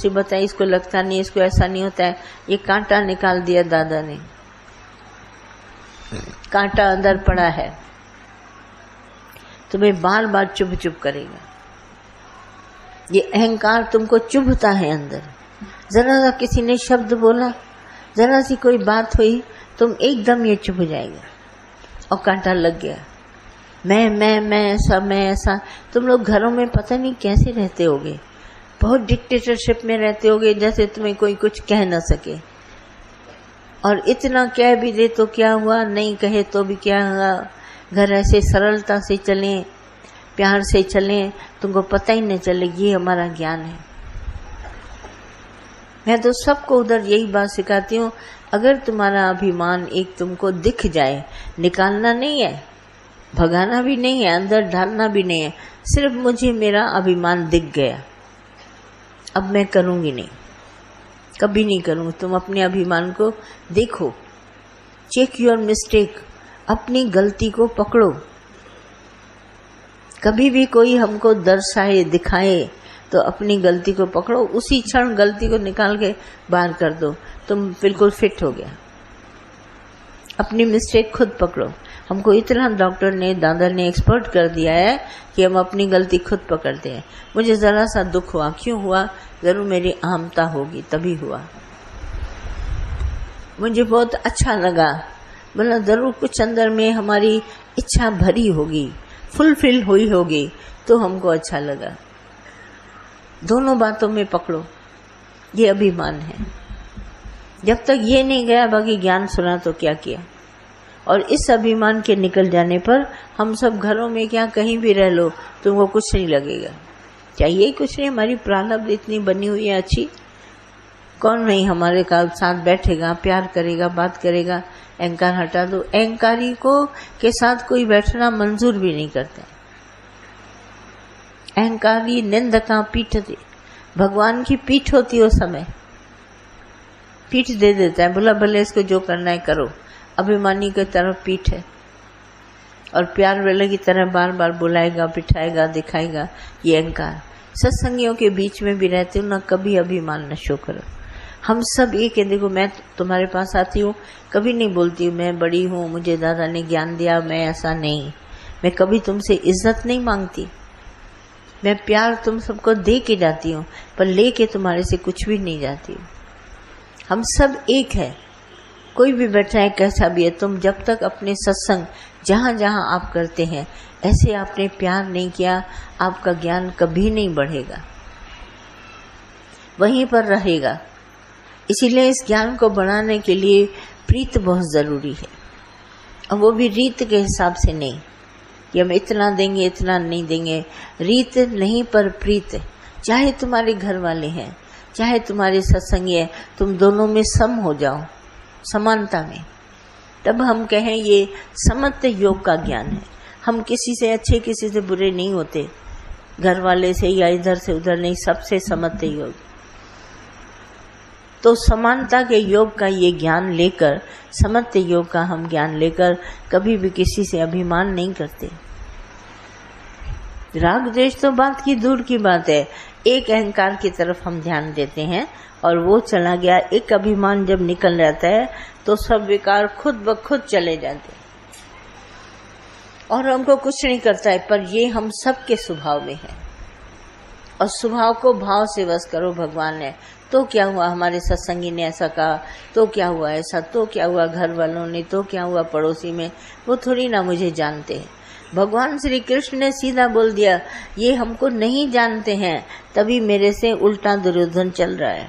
मुसीबत है, इसको लगता नहीं, इसको ऐसा नहीं होता है। ये कांटा निकाल दिया दादा ने, कांटा अंदर पड़ा है, तुम्हें बार बार चुभ चुभ करेगा। ये अहंकार तुमको चुभता है अंदर। जरा सा किसी ने शब्द बोला, जरा सी कोई बात हुई, तुम एकदम ये चुभ जाएगा और कांटा लग गया। मैं ऐसा, मैं ऐसा। तुम लोग घरों में पता नहीं कैसे रहते होगे, बहुत डिक्टेटरशिप में रहते होगे, जैसे तुम्हें कोई कुछ कह न सके। और इतना कह भी दे तो क्या हुआ, नहीं कहे तो भी क्या हुआ। घर ऐसे सरलता से चले, प्यार से चले, तुमको पता ही न चले। ये हमारा ज्ञान है। मैं तो सबको उधर यही बात सिखाती हूँ, अगर तुम्हारा अभिमान एक तुमको दिख जाए, निकालना नहीं है, भगाना भी नहीं है, अंदर डालना भी नहीं है, सिर्फ मुझे मेरा अभिमान दिख गया, अब मैं करूंगी नहीं, कभी नहीं करूंगी। तुम अपने अभिमान को देखो, चेक योर मिस्टेक, अपनी गलती को पकड़ो। कभी भी कोई हमको दर्शाए, दिखाए, तो अपनी गलती को पकड़ो, उसी क्षण गलती को निकाल के बाहर कर दो, तुम बिल्कुल फिट हो गया। अपनी मिस्टेक खुद पकड़ो। हमको इतना डॉक्टर ने, दादा ने एक्सपर्ट कर दिया है कि हम अपनी गलती खुद पकड़ते हैं। मुझे जरा सा दुख हुआ, क्यों हुआ, जरूर मेरी अहमता होगी तभी हुआ। मुझे बहुत अच्छा लगा, मतलब जरूर कुछ अंदर में हमारी इच्छा भरी होगी, फुलफिल हुई होगी, तो हमको अच्छा लगा। दोनों बातों में पकड़ो, ये अभिमान है। जब तक ये नहीं गया, बाकी ज्ञान सुना तो क्या किया। और इस अभिमान के निकल जाने पर हम सब घरों में क्या, कहीं भी रह लो, तुमको कुछ नहीं लगेगा। चाहिए कुछ नहीं, हमारी प्रारब्ध इतनी बनी हुई है अच्छी, कौन नहीं हमारे साथ बैठेगा, प्यार करेगा, बात करेगा। अहंकार हटा दो। अहंकारी को के साथ कोई बैठना मंजूर भी नहीं करते। अहंकारी निंदका पीठ दे, भगवान की पीठ होती है उस समय, पीठ दे देता है, बोला भले इसको जो करना है करो। अभिमानी की तरफ पीठ है, और प्यार वाले की तरह बार बार बुलाएगा, बिठाएगा, दिखाएगा। ये अहंकार। सत्संगियों के बीच में भी रहते हो ना, कभी अभिमान न शो करो। हम सब एक है। देखो, मैं तुम्हारे पास आती हूँ, कभी नहीं बोलती हूँ मैं बड़ी हूँ, मुझे दादा ने ज्ञान दिया, मैं ऐसा नहीं। मैं कभी तुमसे इज्जत नहीं मांगती, मैं प्यार तुम सबको दे के जाती हूँ, पर लेके तुम्हारे से कुछ भी नहीं जाती हूँ। हम सब एक है, कोई भी बैठा है, कैसा भी है। तुम जब तक अपने सत्संग जहाँ जहाँ आप करते हैं, ऐसे आपने प्यार नहीं किया, आपका ज्ञान कभी नहीं बढ़ेगा, वहीं पर रहेगा। इसीलिए इस ज्ञान को बढ़ाने के लिए प्रीत बहुत जरूरी है, और वो भी रीत के हिसाब से नहीं कि हम इतना देंगे, इतना नहीं देंगे। रीत नहीं, पर प्रीत। चाहे तुम्हारे घर वाले हैं, चाहे तुम्हारे सत्संगी है, तुम दोनों में सम हो जाओ, समानता में, तब हम कहें ये समत्व योग का ज्ञान है। हम किसी से अच्छे, किसी से बुरे नहीं होते, घर वाले से या इधर से उधर नहीं, सबसे समत्व योग। तो समानता के योग का ये ज्ञान लेकर, समत्व योग का हम ज्ञान लेकर कभी भी किसी से अभिमान नहीं करते। राग द्वेष तो बात की दूर की बात है, एक अहंकार की तरफ हम ध्यान देते हैं और वो चला गया। एक अभिमान जब निकल जाता है तो सब विकार खुद ब खुद चले जाते हैं और हमको कुछ नहीं करता है। पर ये हम सबके स्वभाव में है, और स्वभाव को भाव से वश करो। भगवान ने तो क्या हुआ, हमारे सत्संगी ने ऐसा कहा तो क्या हुआ, ऐसा तो क्या हुआ, घर वालों ने तो क्या हुआ, पड़ोसी में, वो थोड़ी ना मुझे जानते हैं। भगवान श्री कृष्ण ने सीधा बोल दिया, ये हमको नहीं जानते हैं, तभी मेरे से उल्टा दुर्योधन चल रहा है।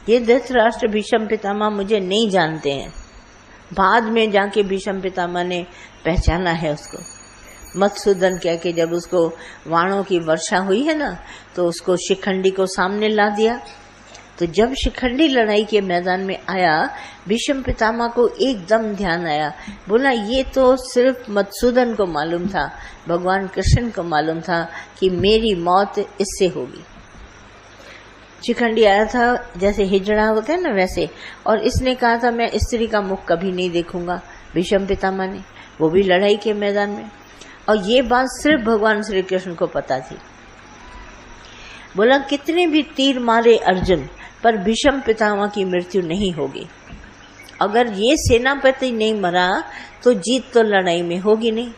ये धृतराष्ट्र भीष्म पितामह मुझे नहीं जानते हैं। बाद में जाके भीष्म पितामह ने पहचाना है उसको। मधुसूदन कह के जब उसको वाणों की वर्षा हुई है ना, तो उसको शिखंडी को सामने ला दिया। तो जब शिखंडी लड़ाई के मैदान में आया, भीष्म पितामह को एकदम ध्यान आया, बोला ये तो सिर्फ मधुसूदन को मालूम था, भगवान कृष्ण को मालूम था कि मेरी मौत इससे होगी। शिखंडी आया था जैसे हिजड़ा होता है ना वैसे, और इसने कहा था मैं स्त्री का मुख कभी नहीं देखूंगा, भीष्म पितामह ने, वो भी लड़ाई के मैदान में। और ये बात सिर्फ भगवान श्री कृष्ण को पता थी। बोला कितने भी तीर मारे अर्जुन, पर भीष्म पितामह की मृत्यु नहीं होगी। अगर ये सेनापति नहीं मरा तो जीत तो लड़ाई में होगी नहीं।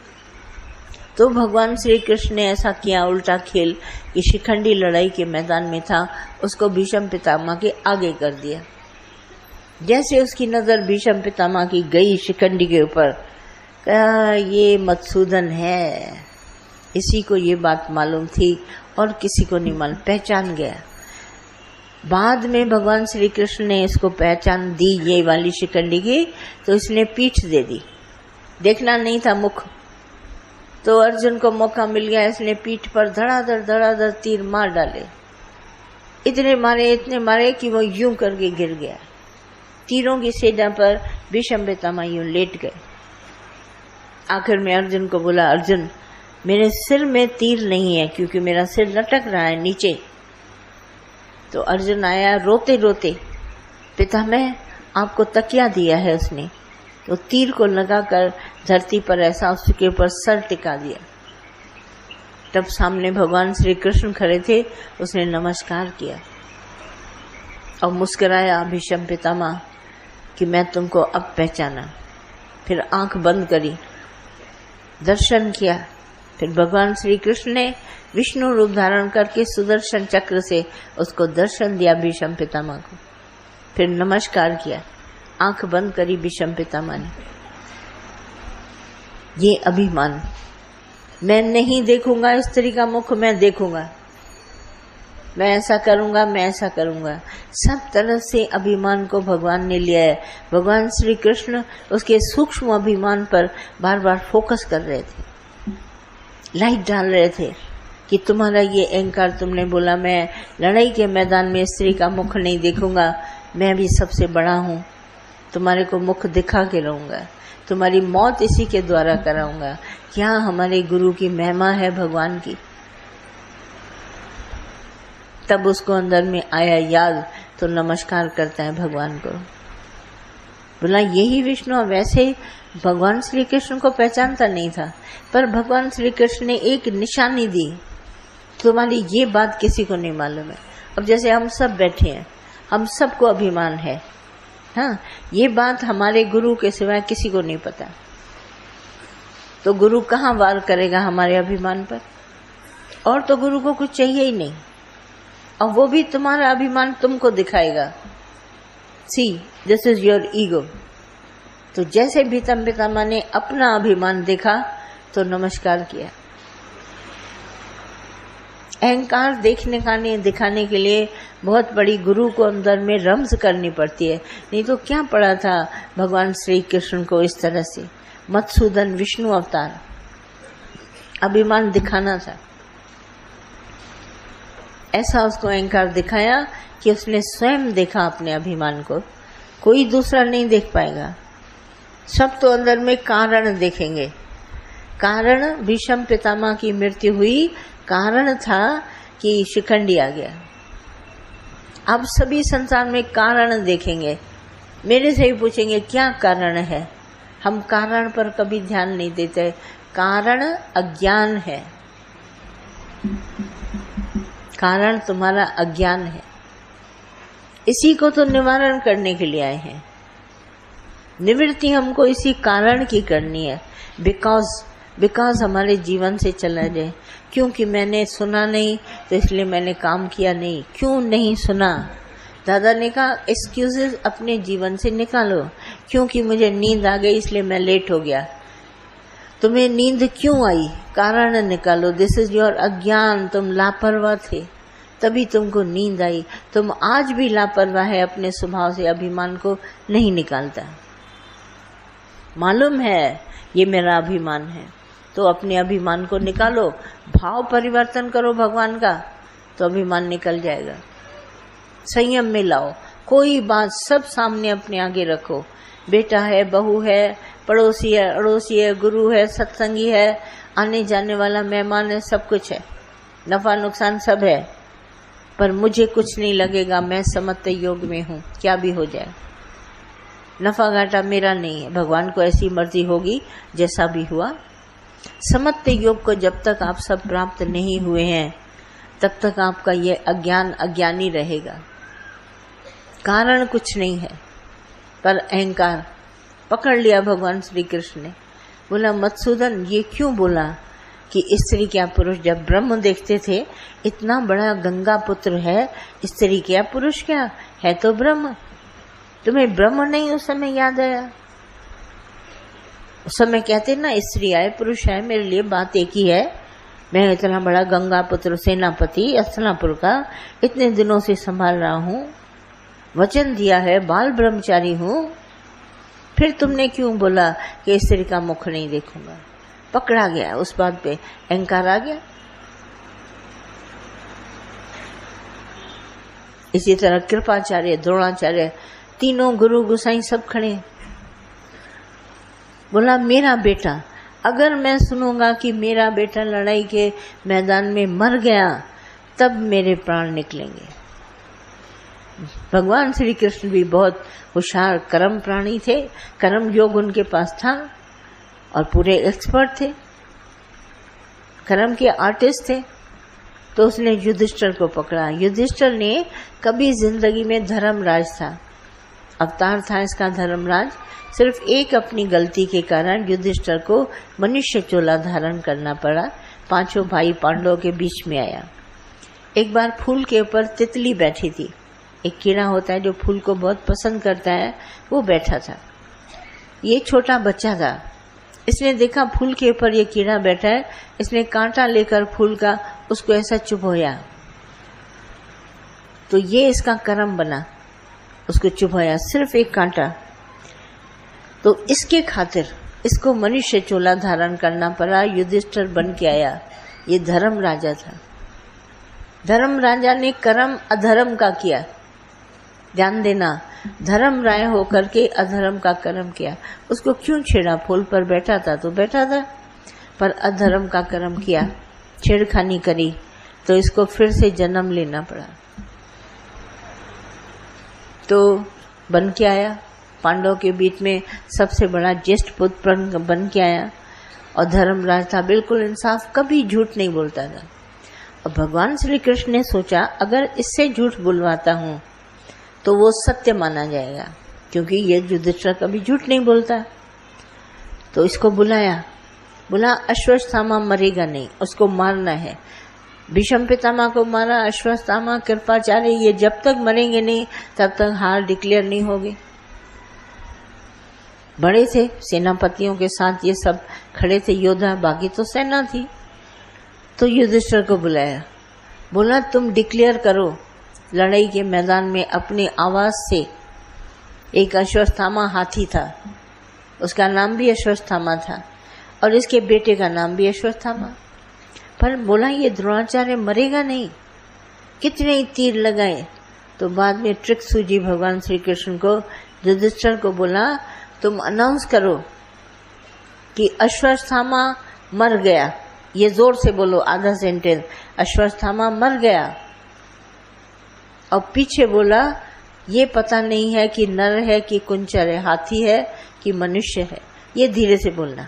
तो भगवान श्री कृष्ण ने ऐसा किया उल्टा खेल कि शिखंडी लड़ाई के मैदान में था, उसको भीष्म पितामह के आगे कर दिया। जैसे उसकी नजर भीष्म पितामह की गई शिखंडी के ऊपर, कहा ये मधुसूदन है। इसी को ये बात मालूम थी और किसी को नहीं मालूम, पहचान गया। बाद में भगवान श्री कृष्ण ने इसको पहचान दी ये वाली शिखंडी की, तो इसने पीठ दे दी, देखना नहीं था मुख। तो अर्जुन को मौका मिल गया, इसने पीठ पर धड़ाधड़ तीर मार डाले। इतने मारे कि वो यूं करके गिर गया। तीरों की सेना पर भीष्म पितामह यूं लेट गए। आखिर में अर्जुन को बोला, अर्जुन मेरे सिर में तीर नहीं है क्योंकि मेरा सिर लटक रहा है नीचे। तो अर्जुन आया रोते रोते, पितामह आपको तकिया दिया है उसने। तो तीर को लगाकर धरती पर ऐसा उसके ऊपर सर टिका दिया। तब सामने भगवान श्री कृष्ण खड़े थे, उसने नमस्कार किया और मुस्कुराया भीष्म पितामह कि मैं तुमको अब पहचाना। फिर आंख बंद करी, दर्शन किया। फिर भगवान श्री कृष्ण ने विष्णु रूप धारण करके सुदर्शन चक्र से उसको दर्शन दिया भीष्म पितामह को। फिर नमस्कार किया, आंख बंद करी भीष्म पितामह ने। ये अभिमान, मैं नहीं देखूंगा स्त्री का मुख, मैं देखूंगा, मैं ऐसा करूंगा, मैं ऐसा करूंगा। सब तरह से अभिमान को भगवान ने लिया है। भगवान श्री कृष्ण उसके सूक्ष्म अभिमान पर बार बार फोकस कर रहे थे, लाइट डाल रहे थे कि तुम्हारा ये अहंकार, तुमने बोला मैं लड़ाई के मैदान में स्त्री का मुख नहीं देखूंगा, मैं भी सबसे बड़ा हूँ, तुम्हारे को मुख दिखा के रहूंगा, तुम्हारी मौत इसी के द्वारा कराऊंगा। क्या हमारे गुरु की महिमा है भगवान की। तब उसको अंदर में आया याद, तो नमस्कार करता है भगवान को। बोला यही विष्णु। वैसे भगवान श्री कृष्ण को पहचानता नहीं था, पर भगवान श्री कृष्ण ने एक निशानी दी, तुम्हारी ये बात किसी को नहीं मालूम है। अब जैसे हम सब बैठे हैं, हम सबको अभिमान है, हाँ, ये बात हमारे गुरु के सिवाय किसी को नहीं पता। तो गुरु कहाँ वार करेगा हमारे अभिमान पर? और तो गुरु को कुछ चाहिए ही नहीं, और वो भी तुम्हारा अभिमान तुमको दिखाएगा। See this is your ego. तो जैसे भीष्म पितामह ने अपना अभिमान देखा तो नमस्कार किया। अहंकार देखने का नहीं, दिखाने के लिए बहुत बड़ी गुरु को अंदर में रम्ज करनी पड़ती है। नहीं तो क्या पड़ा था भगवान श्री कृष्ण को इस तरह से, मधुसूदन विष्णु अवतार, अभिमान दिखाना था। ऐसा उसको अहंकार दिखाया कि उसने स्वयं देखा अपने अभिमान को, कोई दूसरा नहीं देख पाएगा। सब तो अंदर में कारण देखेंगे। कारण भीष्म पितामह की मृत्यु हुई, कारण था कि शिखंडी आ गया। अब सभी संसार में कारण देखेंगे। मेरे से ही पूछेंगे क्या कारण है, हम कारण पर कभी ध्यान नहीं देते। कारण अज्ञान है, कारण तुम्हारा अज्ञान है। इसी को तो निवारण करने के लिए आए हैं। निवृत्ति हमको इसी कारण की करनी है, बिकॉज हमारे जीवन से चला जाए। क्योंकि मैंने सुना नहीं तो इसलिए मैंने काम किया नहीं। क्यों नहीं सुना? दादा ने कहा एक्सक्यूजेस अपने जीवन से निकालो। क्योंकि मुझे नींद आ गई इसलिए मैं लेट हो गया। तुम्हें नींद क्यों आई? कारण निकालो। दिस इज योर अज्ञान। तुम लापरवाह थे, तभी तुमको नींद आई। तुम आज भी लापरवाह है, अपने स्वभाव से अभिमान को नहीं निकालता। मालूम है ये मेरा अभिमान है, तो अपने अभिमान को निकालो, भाव परिवर्तन करो भगवान का, तो अभिमान निकल जाएगा। संयम में लाओ, कोई बात सब सामने अपने आगे रखो। बेटा है, बहू है, पड़ोसी है, अड़ोसी है, गुरु है, सत्संगी है, आने जाने वाला मेहमान है, सब कुछ है, नफा नुकसान सब है, पर मुझे कुछ नहीं लगेगा। मैं समत्व योग में हूँ, क्या भी हो जाए, नफा घाटा मेरा नहीं है। भगवान को ऐसी मर्जी होगी, जैसा भी हुआ। समत्व योग को जब तक आप सब प्राप्त नहीं हुए हैं, तब तक आपका ये अज्ञान अज्ञानी रहेगा। कारण कुछ नहीं है, पर अहंकार पकड़ लिया भगवान श्री कृष्ण ने। बोला मधुसूदन ये क्यों बोला कि स्त्री क्या पुरुष? जब ब्रह्म देखते थे इतना बड़ा गंगा पुत्र है, स्त्री क्या पुरुष क्या है, तो ब्रह्म। तुम्हें ब्रह्म नहीं उस समय याद आया? उस समय कहते ना स्त्री आए पुरुष है, मेरे लिए बात एक ही है। मैं इतना बड़ा गंगा पुत्र सेनापति हस्तिनापुर का इतने दिनों से संभाल रहा हूँ, वचन दिया है, बाल ब्रह्मचारी हूँ, फिर तुमने क्यों बोला कि स्त्री का मुख नहीं देखूंगा? पकड़ा गया, उस बात पे अहंकार आ गया। इसी तरह कृपाचार्य, द्रोणाचार्य, तीनों गुरु गोसाई सब खड़े। बोला मेरा बेटा, अगर मैं सुनूंगा कि मेरा बेटा लड़ाई के मैदान में मर गया तब मेरे प्राण निकलेंगे। भगवान श्री कृष्ण भी बहुत होशियार कर्म प्राणी थे, कर्म योग उनके पास था और पूरे एक्सपर्ट थे, कर्म के आर्टिस्ट थे। तो उसने युधिष्ठिर को पकड़ा। युधिष्ठिर ने कभी जिंदगी में धर्मराज था, अवतार था इसका धर्मराज, सिर्फ एक अपनी गलती के कारण युधिष्ठिर को मनुष्य चोला धारण करना पड़ा। पांचों भाई पांडवों के बीच में आया। एक बार फूल के ऊपर तितली बैठी थी, एक कीड़ा होता है जो फूल को बहुत पसंद करता है, वो बैठा था। ये छोटा बच्चा था, इसने देखा फूल के ऊपर ये कीड़ा बैठा है, इसने कांटा लेकर फूल का उसको ऐसा चुभोया, तो ये इसका कर्म बना, उसको चुभोया सिर्फ एक कांटा। तो इसके खातिर इसको मनुष्य चोला धारण करना पड़ा, युधिष्ठिर बन के आया। ये धर्म राजा था। धर्म राजा ने कर्म अधर्म का किया, ध्यान देना, धर्म राय होकर के अधर्म का कर्म किया। उसको क्यों छेड़ा? फूल पर बैठा था तो बैठा था, पर अधर्म का कर्म किया, छेड़खानी करी, तो इसको फिर से जन्म लेना पड़ा। तो बन के आया, पांडवों के बीच में सबसे बड़ा ज्येष्ठ पुत्र बन के आया और धर्मराज था, बिल्कुल इंसाफ, कभी झूठ नहीं बोलता था। और भगवान श्री कृष्ण ने सोचा अगर इससे झूठ बुलवाता हूं तो वो सत्य माना जाएगा, क्योंकि ये युधिष्ठिर कभी झूठ नहीं बोलता। तो इसको बुलाया, बोला अश्वत्थामा मरेगा नहीं, उसको मारना है। भीष्म पितामह को मारा, अश्वत्थामा कृपाचार्य, ये जब तक मरेंगे नहीं तब तक हार डिक्लेयर नहीं होगी। बड़े थे, सेनापतियों के साथ ये सब खड़े थे योद्धा, बाकी तो सेना थी। तो युधिष्ठिर को बुलाया, बोला तुम डिक्लेयर करो लड़ाई के मैदान में अपनी आवाज से। एक अश्वत्थामा हाथी था, उसका नाम भी अश्वत्थामा था और इसके बेटे का नाम भी अश्वत्थामा। पर बोला ये द्रोणाचार्य मरेगा नहीं, कितने ही तीर लगाए। तो बाद में ट्रिक सूझी भगवान श्री कृष्ण को। युधिष्ठिर को बोला तुम अनाउंस करो कि अश्वत्थामा मर गया, ये जोर से बोलो, आधा सेंटेंस, अश्वत्थामा मर गया। और पीछे बोला ये पता नहीं है कि नर है कि कुंचर है, हाथी है कि मनुष्य है, ये धीरे से बोलना।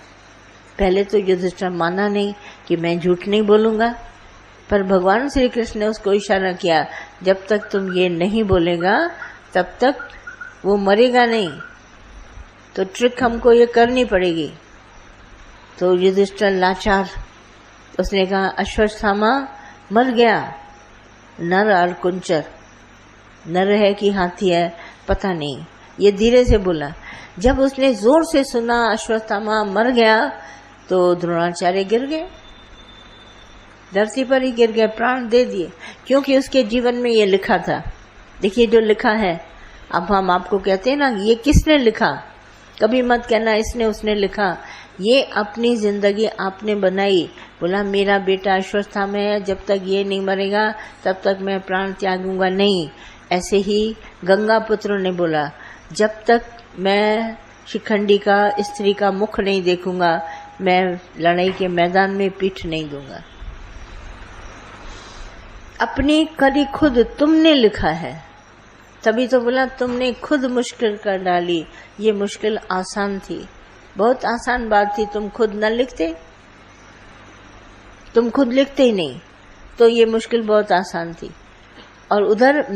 पहले तो युधिष्ठिर माना नहीं कि मैं झूठ नहीं बोलूंगा, पर भगवान श्री कृष्ण ने उसको इशारा किया जब तक तुम ये नहीं बोलेगा तब तक वो मरेगा नहीं, तो ट्रिक हमको ये करनी पड़ेगी। तो युधिष्ठिर लाचार, उसने कहा अश्वत्थामा मर गया, नर और कुंचर, नर है कि हाथी है पता नहीं, ये धीरे से बोला। जब उसने जोर से सुना अश्वत्थामा मर गया तो द्रोणाचार्य गिर गए, धरती पर ही गिर गए, प्राण दे दिए, क्योंकि उसके जीवन में ये लिखा था। देखिए जो लिखा है, अब हम आपको कहते हैं ना ये किसने लिखा, कभी मत कहना इसने उसने लिखा, ये अपनी जिंदगी आपने बनाई। बोला मेरा बेटा अश्वत्थामा है, जब तक ये नहीं मरेगा तब तक मैं प्राण त्यागूंगा नहीं। ऐसे ही गंगा पुत्र ने बोला जब तक मैं शिखंडी का, स्त्री का मुख नहीं देखूंगा मैं लड़ाई के मैदान में पीठ नहीं दूंगा। अपनी कड़ी खुद तुमने लिखा है, तभी तो बोला तुमने खुद मुश्किल कर डाली। ये मुश्किल आसान थी, बहुत आसान बात थी, तुम खुद न लिखते, तुम खुद लिखते ही नहीं। तो ये मुश्किल बहुत आसान थी। और उधर